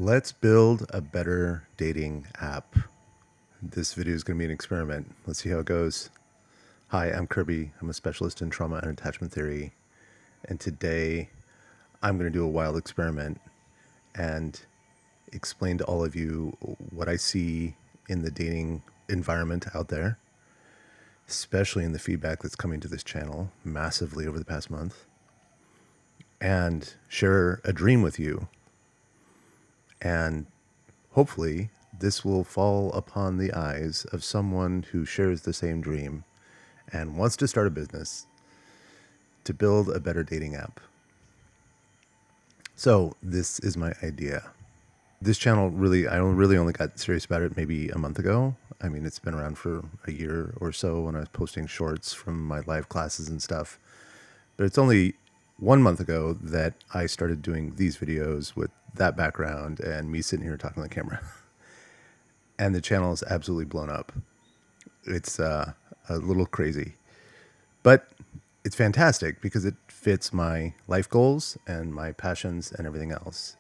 Let's build a better dating app. This video is going to be an experiment. Let's see how it goes. Hi, I'm Kirby. I'm a specialist in trauma and attachment theory. And today I'm going to do a wild experiment and explain to all of you what I see in the dating environment out there, especially in the feedback that's coming to this channel massively over the past month, and share a dream with you. And hopefully, this will fall upon the eyes of someone who shares the same dream and wants to start a business to build a better dating app. So, this is my idea. This channel I really only got serious about it maybe a month ago. I mean, it's been around for a year or so when I was posting shorts from my live classes and stuff. But it's only 1 month ago that I started doing these videos with that background and me sitting here talking on the camera. And the channel is absolutely blown up. It's a little crazy, but it's fantastic because it fits my life goals and my passions and everything else.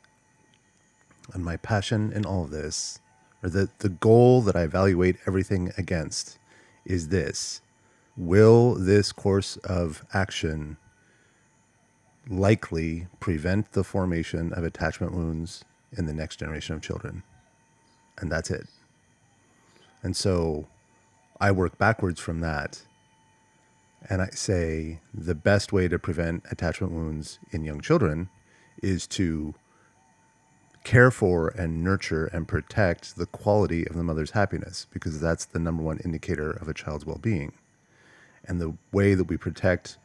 And my passion in all of this, or the goal that I evaluate everything against, is this: will this course of action likely prevent the formation of attachment wounds in the next generation of children? And that's it. And so I work backwards from that. And I say the best way to prevent attachment wounds in young children is to care for and nurture and protect the quality of the mother's happiness, because that's the number one indicator of a child's well-being. And the way that we protect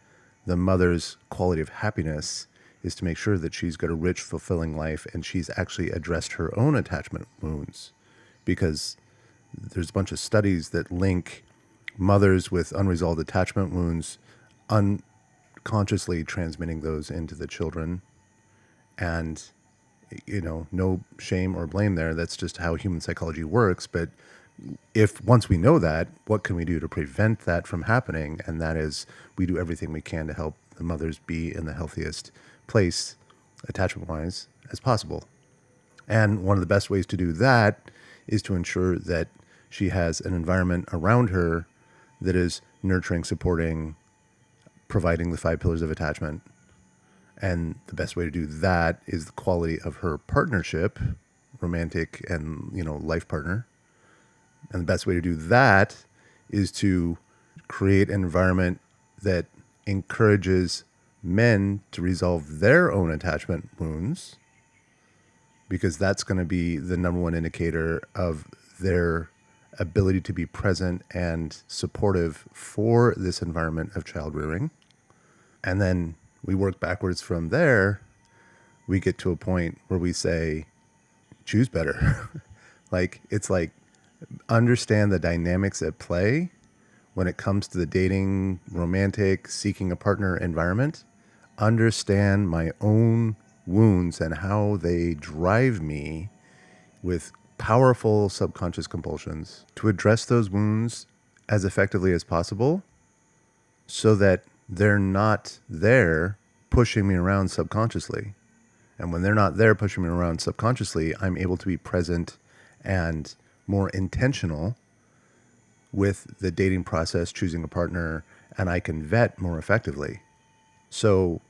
the mother's quality of happiness is to make sure that she's got a rich, fulfilling life and she's actually addressed her own attachment wounds, because there's a bunch of studies that link mothers with unresolved attachment wounds unconsciously transmitting those into the children. And, no shame or blame there. That's just how human psychology works. But once we know that, what can we do to prevent that from happening? And that is, we do everything we can to help the mothers be in the healthiest place, attachment-wise, as possible. And one of the best ways to do that is to ensure that she has an environment around her that is nurturing, supporting, providing the 5 pillars of attachment. And the best way to do that is the quality of her partnership, romantic and, life partner. And the best way to do that is to create an environment that encourages men to resolve their own attachment wounds, because that's going to be the number one indicator of their ability to be present and supportive for this environment of child rearing. And then we work backwards from there. We get to a point where we say, choose better. It's like, understand the dynamics at play when it comes to the dating, romantic, seeking a partner environment. Understand my own wounds and how they drive me with powerful subconscious compulsions, to address those wounds as effectively as possible so that they're not there pushing me around subconsciously. And when they're not there pushing me around subconsciously, I'm able to be present and more intentional with the dating process, choosing a partner, and I can vet more effectively. So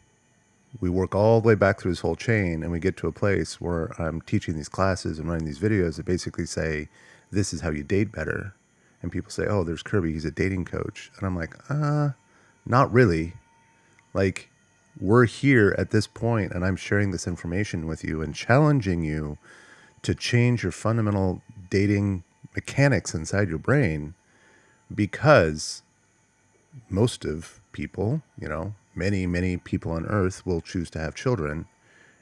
we work all the way back through this whole chain, and we get to a place where I'm teaching these classes and running these videos that basically say, this is how you date better. And people say, oh, there's Kirby, he's a dating coach. And I'm like, not really. We're here at this point, and I'm sharing this information with you and challenging you to change your fundamental dating mechanics inside your brain, because most of people, many, many people on earth will choose to have children.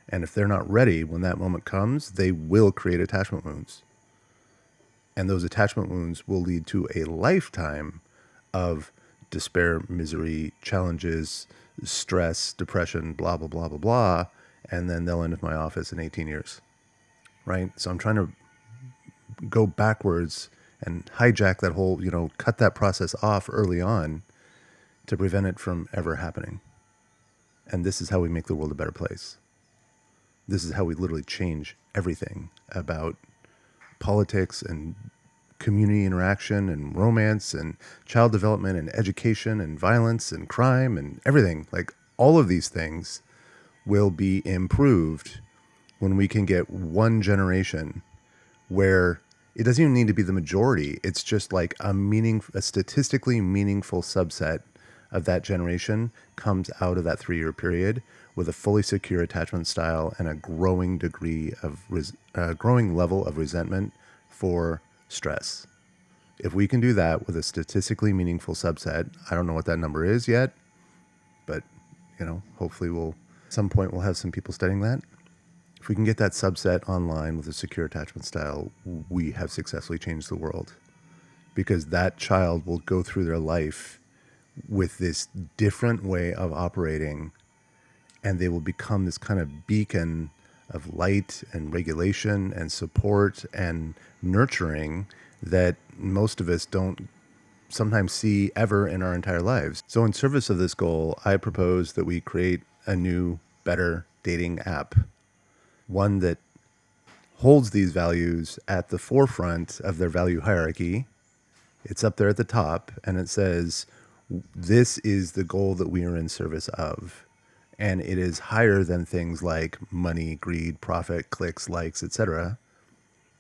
And if they're not ready when that moment comes, they will create attachment wounds. And those attachment wounds will lead to a lifetime of despair, misery, challenges, stress, depression, blah, blah, blah, blah, blah. And then they'll end up in my office in 18 years. Right? So I'm trying to go backwards and hijack that whole, cut that process off early on to prevent it from ever happening. And this is how we make the world a better place. This is how we literally change everything about politics and community interaction and romance and child development and education and violence and crime and everything. Like all of these things will be improved when we can get one generation where it doesn't even need to be the majority. It's just like a statistically meaningful subset of that generation comes out of that 3-year period with a fully secure attachment style and a growing degree of growing level of resentment for stress. If we can do that with a statistically meaningful subset, I don't know what that number is yet, but hopefully at some point we'll have some people studying that. If we can get that subset online with a secure attachment style, we have successfully changed the world, because that child will go through their life with this different way of operating, and they will become this kind of beacon of light and regulation and support and nurturing that most of us don't sometimes see ever in our entire lives. So in service of this goal, I propose that we create a new, better dating app, one that holds these values at the forefront of their value hierarchy. It's up there at the top, and it says, this is the goal that we are in service of. And it is higher than things like money, greed, profit, clicks, likes, etc.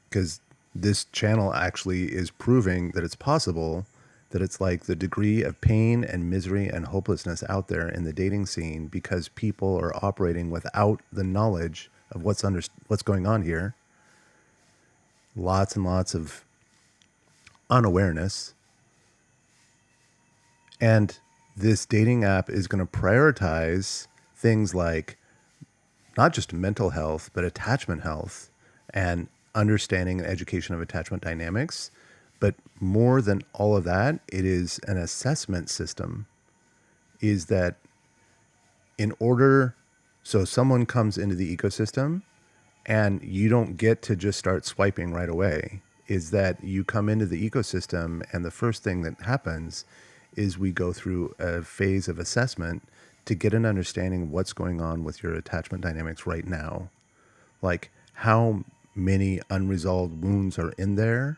Because this channel actually is proving that it's possible, that it's like the degree of pain and misery and hopelessness out there in the dating scene because people are operating without the knowledge of what's going on here. Lots and lots of unawareness. And this dating app is going to prioritize things like not just mental health, but attachment health and understanding and education of attachment dynamics. But more than all of that, it is an assessment system. Is that so someone comes into the ecosystem and you don't get to just start swiping right away. Is that you come into the ecosystem and the first thing that happens is we go through a phase of assessment to get an understanding of what's going on with your attachment dynamics right now. Like how many unresolved wounds are in there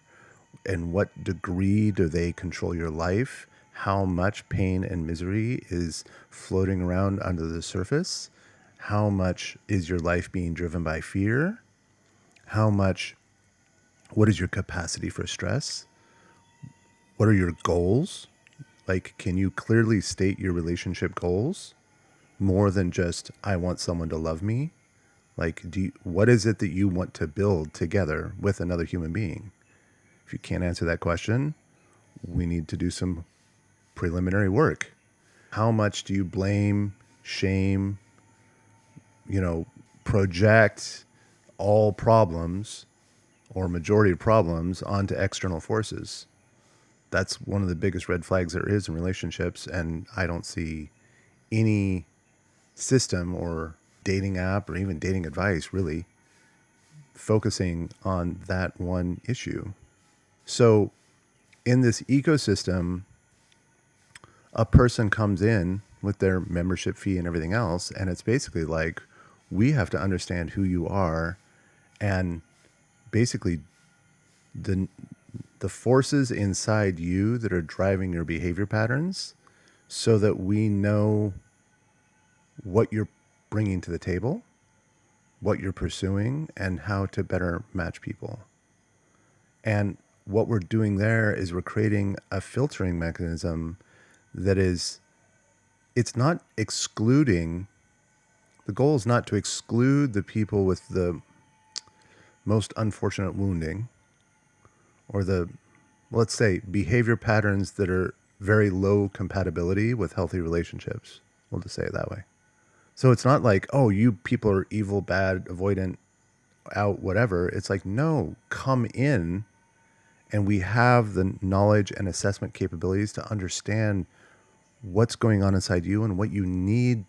and what degree do they control your life? How much pain and misery is floating around under the surface? How much is your life being driven by fear? What is your capacity for stress? What are your goals? Like, can you clearly state your relationship goals more than just, I want someone to love me? Like, what is it that you want to build together with another human being? If you can't answer that question, we need to do some preliminary work. How much do you blame, shame, project all problems or majority of problems onto external forces? That's one of the biggest red flags there is in relationships. And I don't see any system or dating app or even dating advice really focusing on that one issue. So in this ecosystem, a person comes in with their membership fee and everything else, and it's basically like, we have to understand who you are and basically the forces inside you that are driving your behavior patterns, so that we know what you're bringing to the table, what you're pursuing, and how to better match people. And what we're doing there is we're creating a filtering mechanism that it's not excluding. The goal is not to exclude the people with the most unfortunate wounding or let's say, behavior patterns that are very low compatibility with healthy relationships. We'll just say it that way. So it's not like, oh, you people are evil, bad, avoidant, out, whatever. It's like, no, come in, and we have the knowledge and assessment capabilities to understand what's going on inside you and what you need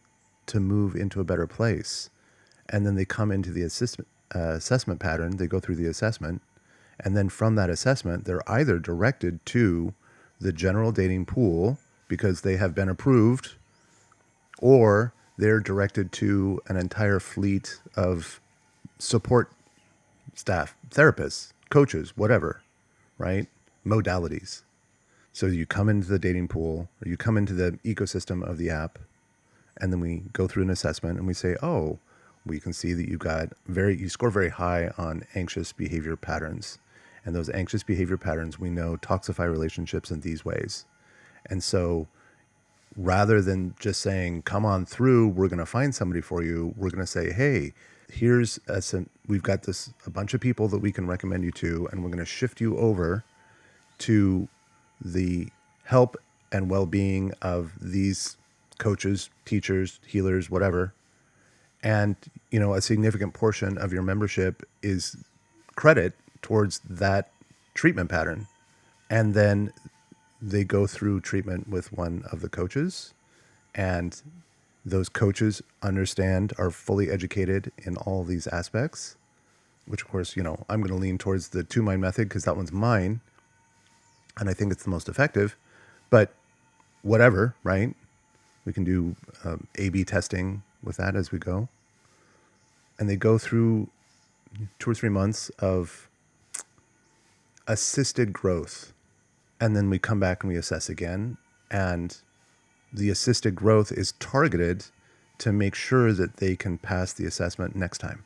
to move into a better place. And then they come into the assessment pattern, they go through the assessment, and then from that assessment, they're either directed to the general dating pool because they have been approved, or they're directed to an entire fleet of support staff, therapists, coaches, whatever, right? Modalities. So you come into the dating pool or you come into the ecosystem of the app, and then we go through an assessment and we say, oh, we can see that you score very high on anxious behavior patterns. And those anxious behavior patterns we know toxify relationships in these ways. And so rather than just saying, come on through, we're going to find somebody for you, we're going to say, hey, we've got a bunch of people that we can recommend you to, and we're going to shift you over to the help and well-being of these coaches, teachers, healers, whatever. And, a significant portion of your membership is credit towards that treatment pattern. And then they go through treatment with one of the coaches, and those coaches are fully educated in all these aspects, which of course, I'm going to lean towards the 2Mind method because that one's mine. And I think it's the most effective, but whatever, right? We can do A/B testing with that as we go. And they go through 2 or 3 months of assisted growth. And then we come back and we assess again. And the assisted growth is targeted to make sure that they can pass the assessment next time.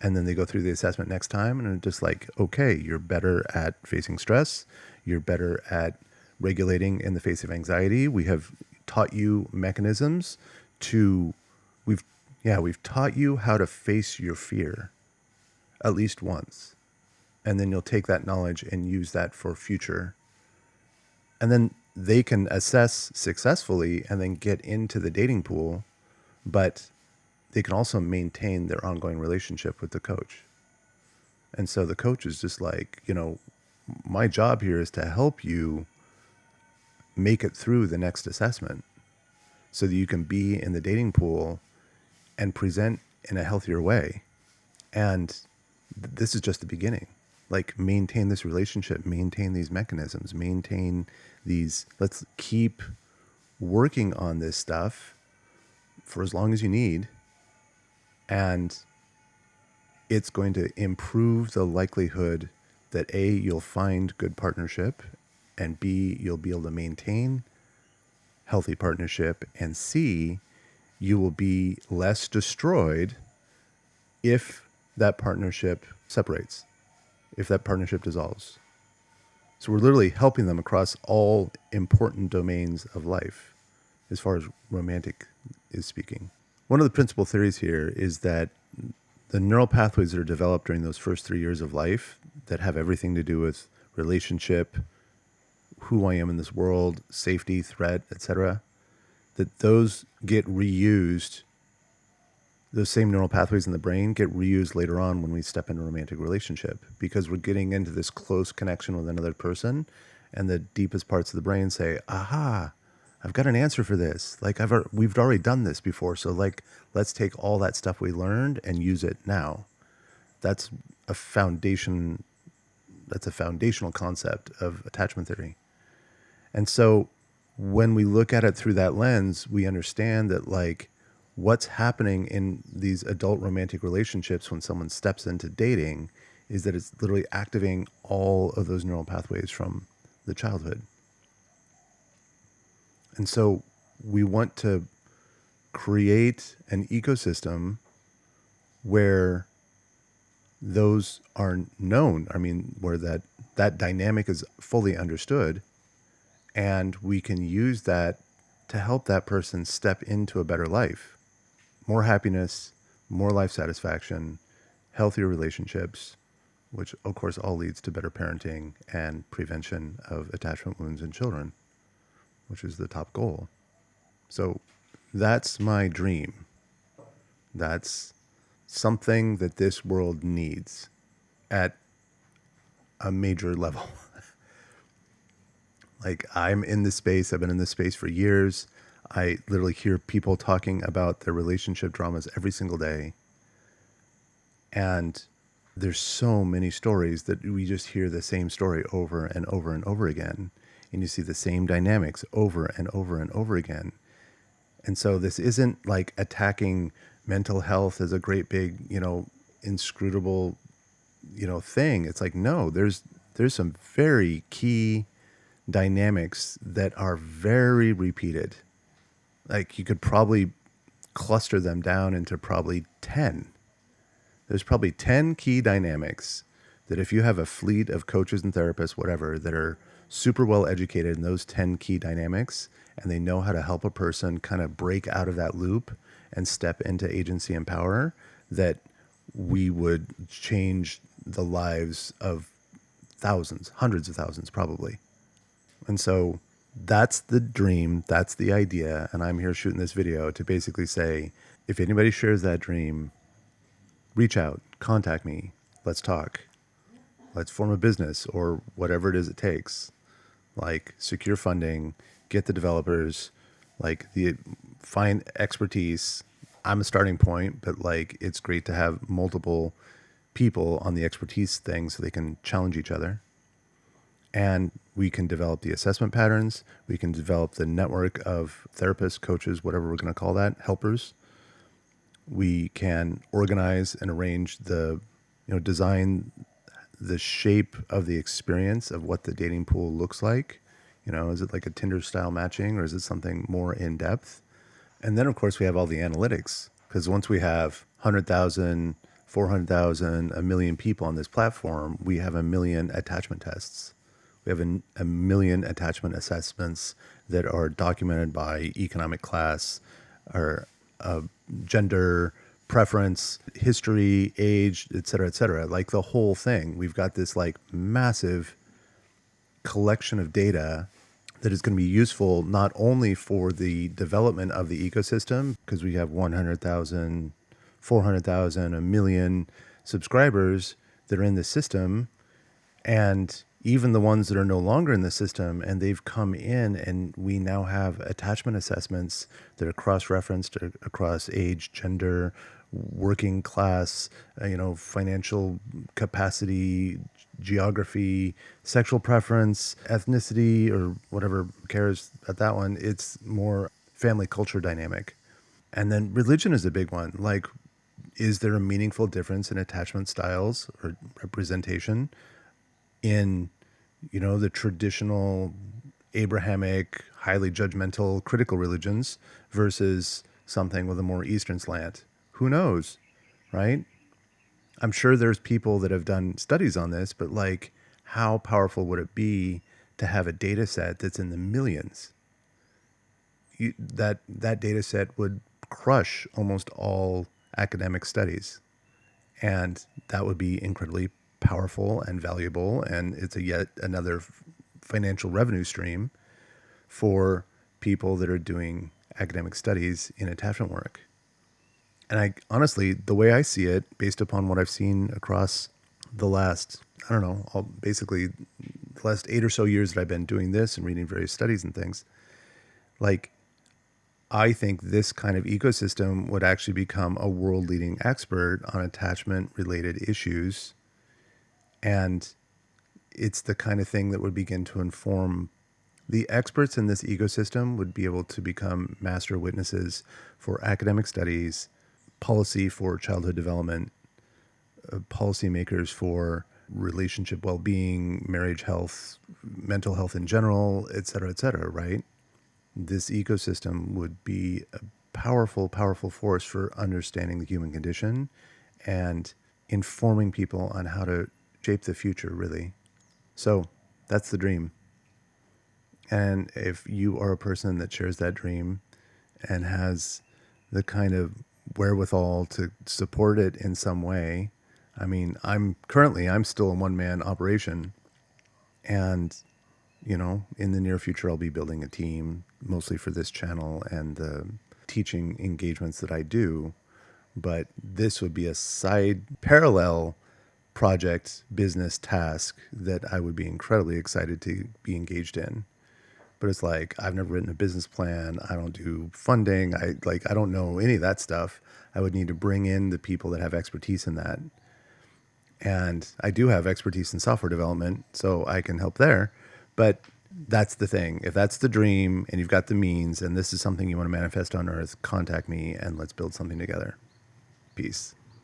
And then they go through the assessment next time and it's just like, okay, you're better at facing stress. You're better at regulating in the face of anxiety. We have taught you mechanisms we've taught you how to face your fear at least once. And then you'll take that knowledge and use that for future. And then they can assess successfully and then get into the dating pool, but they can also maintain their ongoing relationship with the coach. And so the coach is just like, my job here is to help you make it through the next assessment so that you can be in the dating pool and present in a healthier way. And this is just the beginning. Like, maintain this relationship, maintain these mechanisms, let's keep working on this stuff for as long as you need. And it's going to improve the likelihood that A, you'll find good partnership, and B, you'll be able to maintain healthy partnership, and C, you will be less destroyed if that partnership separates, if that partnership dissolves. So we're literally helping them across all important domains of life as far as romantic is speaking. One of the principal theories here is that the neural pathways that are developed during those first 3 years of life that have everything to do with relationship, who I am in this world, safety, threat, etc., that those get reused. Those same neural pathways in the brain get reused later on when we step into a romantic relationship, because we're getting into this close connection with another person, and the deepest parts of the brain say, aha, I've got an answer for this. Like, we've already done this before. So let's take all that stuff we learned and use it now. That's a foundational concept of attachment theory. And so when we look at it through that lens, we understand that what's happening in these adult romantic relationships when someone steps into dating is that it's literally activating all of those neural pathways from the childhood. And so we want to create an ecosystem where those are known. I mean, where that dynamic is fully understood, and we can use that to help that person step into a better life. More happiness, more life satisfaction, healthier relationships, which of course all leads to better parenting and prevention of attachment wounds in children, which is the top goal. So that's my dream. That's something that this world needs at a major level. I'm in this space. I've been in this space for years. I literally hear people talking about their relationship dramas every single day. And there's so many stories that we just hear the same story over and over and over again. And you see the same dynamics over and over and over again. And so this isn't like attacking mental health as a great big, inscrutable, thing. It's like, no, there's some very key dynamics that are very repeated. Like you could probably cluster them down into probably 10. There's probably 10 key dynamics that if you have a fleet of coaches and therapists, whatever, that are super well educated in those 10 key dynamics and they know how to help a person kind of break out of that loop and step into agency and power, that we would change the lives of thousands, hundreds of thousands probably. And so that's the dream, that's the idea. And I'm here shooting this video to basically say, if anybody shares that dream, reach out, contact me, let's talk. Let's form a business or whatever it is it takes. Like secure funding, get the developers, find expertise. I'm a starting point, but like it's great to have multiple people on the expertise thing so they can challenge each other. And we can develop the assessment patterns. We can develop the network of therapists, coaches, whatever we're going to call that, helpers. We can organize and arrange design the shape of the experience of what the dating pool looks like. Is it like a Tinder style matching or is it something more in depth? And then of course we have all the analytics, because once we have 100,000, 400,000, a million people on this platform, we have a million attachment tests. We have a million attachment assessments that are documented by economic class or gender, preference, history, age, et cetera, like the whole thing. We've got this like massive collection of data that is going to be useful not only for the development of the ecosystem, because we have 100,000, 400,000, a million subscribers that are in the system, and even the ones that are no longer in the system and they've come in, and we now have attachment assessments that are cross-referenced across age, gender, working class, financial capacity, geography, sexual preference, ethnicity, or whatever cares at that one. It's more family culture dynamic. And then religion is a big one. Like, is there a meaningful difference in attachment styles or representation in, the traditional Abrahamic, highly judgmental, critical religions versus something with a more Eastern slant? Who knows, right? I'm sure there's people that have done studies on this, but like, how powerful would it be to have a data set that's in the millions? That data set would crush almost all academic studies. And that would be incredibly powerful and valuable. And it's yet another financial revenue stream for people that are doing academic studies in attachment work. And I honestly, the way I see it, based upon what I've seen across the last, basically the last 8 or so years that I've been doing this and reading various studies and things, like, I think this kind of ecosystem would actually become a world leading expert on attachment related issues. And it's the kind of thing that would begin to inform the experts in this ecosystem would be able to become master witnesses for academic studies, policy for childhood development, policymakers for relationship well-being, marriage health, mental health in general, et cetera, right? This ecosystem would be a powerful, powerful force for understanding the human condition and informing people on how to shape the future, really. So that's the dream. And if you are a person that shares that dream and has the kind of wherewithal to support it in some way, I mean, I'm still a one-man operation, and in the near future, I'll be building a team mostly for this channel and the teaching engagements that I do. But this would be a side parallel project, business task that I would be incredibly excited to be engaged in. But it's like, I've never written a business plan. I don't do funding. I don't know any of that stuff. I would need to bring in the people that have expertise in that. And I do have expertise in software development, so I can help there. But that's the thing. If that's the dream and you've got the means and this is something you want to manifest on earth, contact me and let's build something together. Peace.